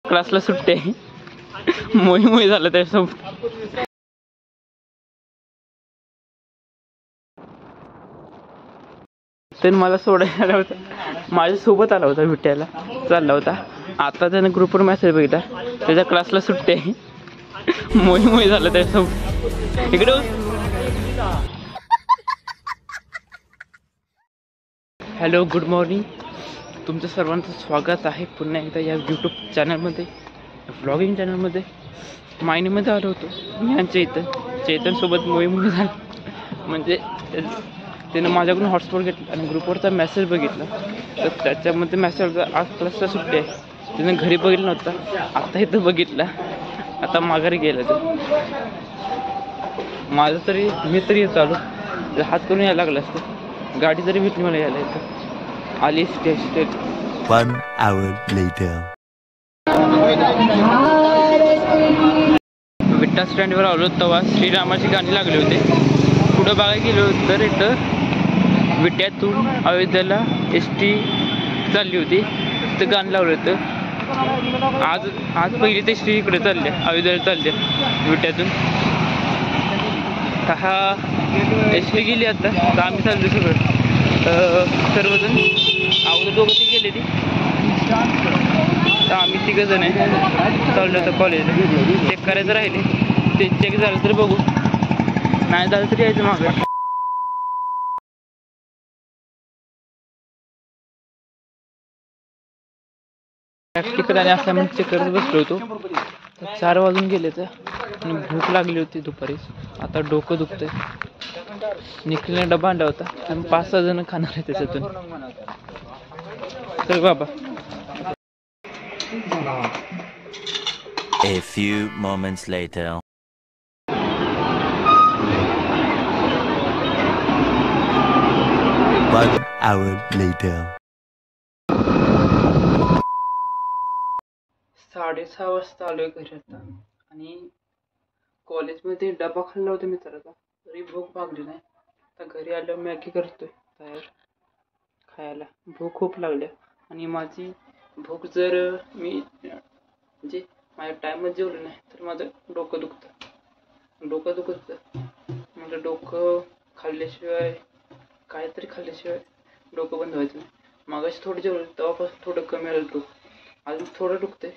क्लासला सुट्टी आहे. मोही झालं त्यासोबत. त्याने मला सोडायला आला होता, माझ्यासोबत आला होता, भेटायला चालला होता. आता त्याने ग्रुपवर मेसेज बघितला, त्याच्या क्लासला सुट्टी आहे. मोही झालं त्यासोबत. इकडे हॅलो, गुड मॉर्निंग. तुमचं सर्वांचं स्वागत आहे पुन्हा एकदा या यूट्यूब चॅनलमध्ये, व्लॉगिंग चॅनलमध्ये. मायनीमध्ये आलो होतो मी आणि चेतनसोबत मोही झालं. म्हणजे त्यानं माझ्याकडून हॉटस्पॉट घेतला आणि ग्रुपवरचा मेसेज बघितला, तर त्याच्यामध्ये मेसेज होता आज क्लासला सुट्टी आहे. त्यानं घरी बघितलं नव्हता, आता इथं बघितला, आता माघारी गेला. तो माझं तरी मी तरी येतो आलो, हात करून यायला लागला असतं. गाडी जरी भेटली मला यायला इथं आली. State 1 hour later. विठ्ठल स्टँडवर आलो तेव्हा श्रीरामाची गाणी लागली होती. पुढं बघायला गेलो तर इथं विट्यातून अयोध्येला ST चालली होती, तिथं गाणं लावलं होतं. आज पहिली ते ST इकडे चालले, अयोध्येला चालले विट्यातून. हा ST गेली आता, तर आम्ही चाललो सगळं. सर्वजण अगोदर दोघं ती गेले ती, तर आम्ही तिघं जण आहे चाललो होतं कॉलेजला. चेक करायचं राहिले, ते चेक झालं तर बघू, नाही झालं तरी यायचं मागं. प्रॅक्टिकल आणि असाइनमेंट चेक करत बसलो होतो. 4 वाजून गेले तर, आणि भूक लागली होती दुपारी. आता डोकं दुखतंय. निखिलने डबा आणला होता, आणि 5-6 जण खाणार आहे त्याच्यातून. चल बाबा. A few moments later. 1 hour later. 6:30 वाजता आलोय घरी आता, आणि कॉलेजमध्ये डबा खाल्ला होता मित्राचा, तरी भूक भागली नाही. आता घरी आल्यावर मॅगी करतोय तयार खायला. भूक खूप लागल्या, आणि माझी भूक जर मी म्हणजे माझ्या टायमात जेवलं नाही तर माझं डोकं दुखतं. म्हणजे डोकं खाल्ल्याशिवाय, काहीतरी खाल्ल्याशिवाय डोकं बंद व्हायचं नाही. मागाशी थोडं जेवलं, तेव्हापासून थोडं कमी आलं डोकं. अजून थोडं दुखतंय.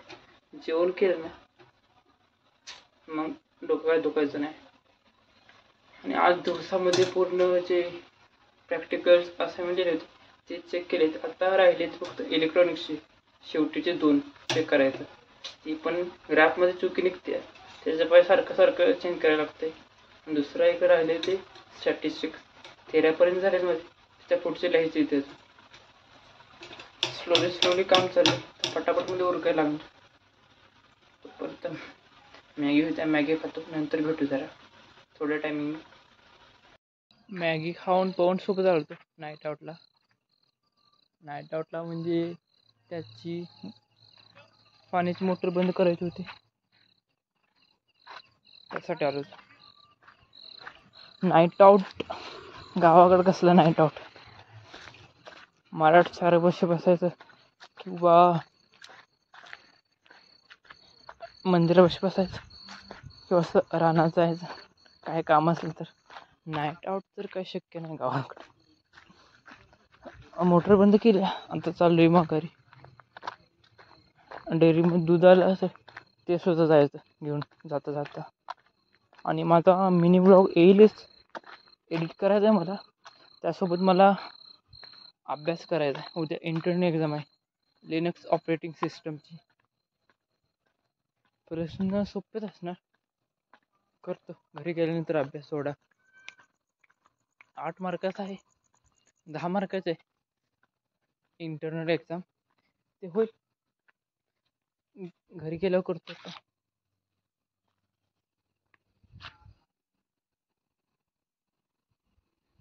जेवण केलं ना मग डोकं काय दुखायचं नाही. आणि आज दिवसामध्ये पूर्ण जे प्रॅक्टिकल्स असाइनमेंट दिले होते ते चेक केलेत. आता राहिलेत फक्त इलेक्ट्रॉनिक्सचे शेवटीचे 2 चेक करायचं. ती पण ग्राफमध्ये चुकी निघते, त्याचं पाय सारखं चेंज करायला लागतंय. दुसरं एक राहिले ते स्टॅटिस्टिक्स. 13पर्यंत झाले माझे, त्या पुढचे लिहायचे इथे. स्लोली काम चाललं, पटापटमध्ये उरकायला लागणार. परत मॅगी होत्या, मॅगी खातो, नंतर भेटू जरा थोड्या टायमिंग. मॅगी खाऊन पाऊन सोबत आलो होतो नाईट आउटला. म्हणजे त्याची पाण्याची मोटर बंद करायची होती, त्यासाठी आलो होतो. नाईट आउट गावाकडं कसलं नाईट आउट, मराठ चार वर्ष बसायचं किंवा मंदिरापाशी बसायचं किंवा असं रानात जायचं, काय काम असलं तर. नाईट आउट तर काही शक्य नाही गावाकडं. मोटर बंद केली, आता चाललोय माघारी. डेअरीमध्ये दूध आलं असेल ते सुद्धा जायचं घेऊन जाता. आणि माझा मिनी ब्लॉग येईलच, एडिट करायचा आहे मला. त्यासोबत मला अभ्यास करायचा आहे. उद्या इंटरनल एक्झाम आहे लिनक्स ऑपरेटिंग सिस्टमची. प्रश्न सोपेच असणार, करतो घरी गेल्यानंतर अभ्यास. 8 मार्काचा आहे, 10 मार्काचं आहे इंटरनल एक्झाम. ते होईल, घरी गेल्यावर करतो.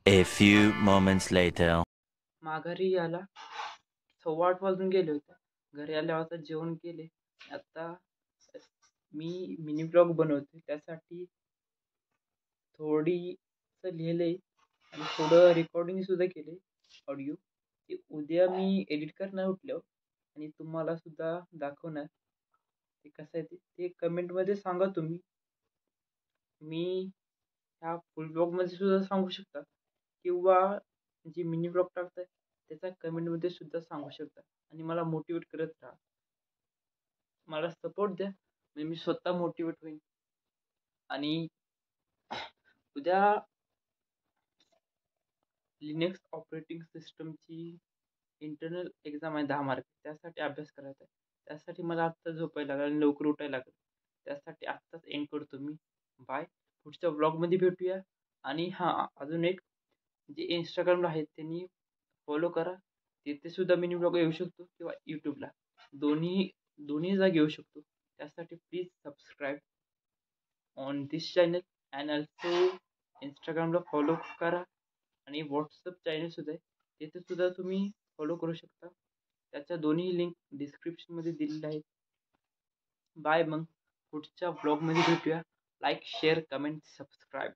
A few moments later. माघारी यायला 8:15 वाजून गेले होते. घरी आल्यावर आता जेवण केले. आता मी मिनी ब्लॉग बनवते, त्यासाठी थोडीसं लिहिलंय आणि थोडं रेकॉर्डिंग सुद्धा केले ऑडिओ. ते उद्या मी एडिट करणार उठल्यावर आणि तुम्हाला सुद्धा दाखवणार. ते कसं आहे ते कमेंटमध्ये सांगा तुम्ही. मी ह्या फुल ब्लॉगमध्ये सुद्धा सांगू शकता किंवा जी मिनी ब्लॉग टाकताय त्याचा कमेंटमध्ये सुद्धा सांगू शकता आणि मला मोटिवेट करत राहा. मला सपोर्ट द्या म्हणजे मी स्वतः मोटिवेट होईन. आणि उद्या लिनक्स ऑपरेटिंग सिस्टमची इंटरनल एक्झाम आहे 10 मार्क. त्यासाठी अभ्यास करायचा आहे. त्यासाठी मला आत्ता झोपायला लागेल आणि लवकर उठायला लागेल. त्यासाठी आत्ताच एंड करतो मी. बाय. पुढच्या ब्लॉगमध्ये भेटूया. आणि हां, अजून एक जे इंस्टाग्रामला आहेत त्यांनी फॉलो करा. तिथे सुद्धा मिनी ब्लॉग येऊ शकतो किंवा यूट्यूबला दोन्ही जागी येऊ शकतो. त्यासाठी please subscribe on this channel and also इंस्टाग्रामला फॉलो करा आणि व्हॉट्सअप चॅनल सुद्धा आहे. तिथे सुद्धा तुम्ही फॉलो करू शकता. त्याच्या दोन्ही लिंक डिस्क्रिप्शनमध्ये दिलेल्या आहेत. बाय. मग पुढच्या ब्लॉगमध्ये भेटूया. Like, share, comment, subscribe.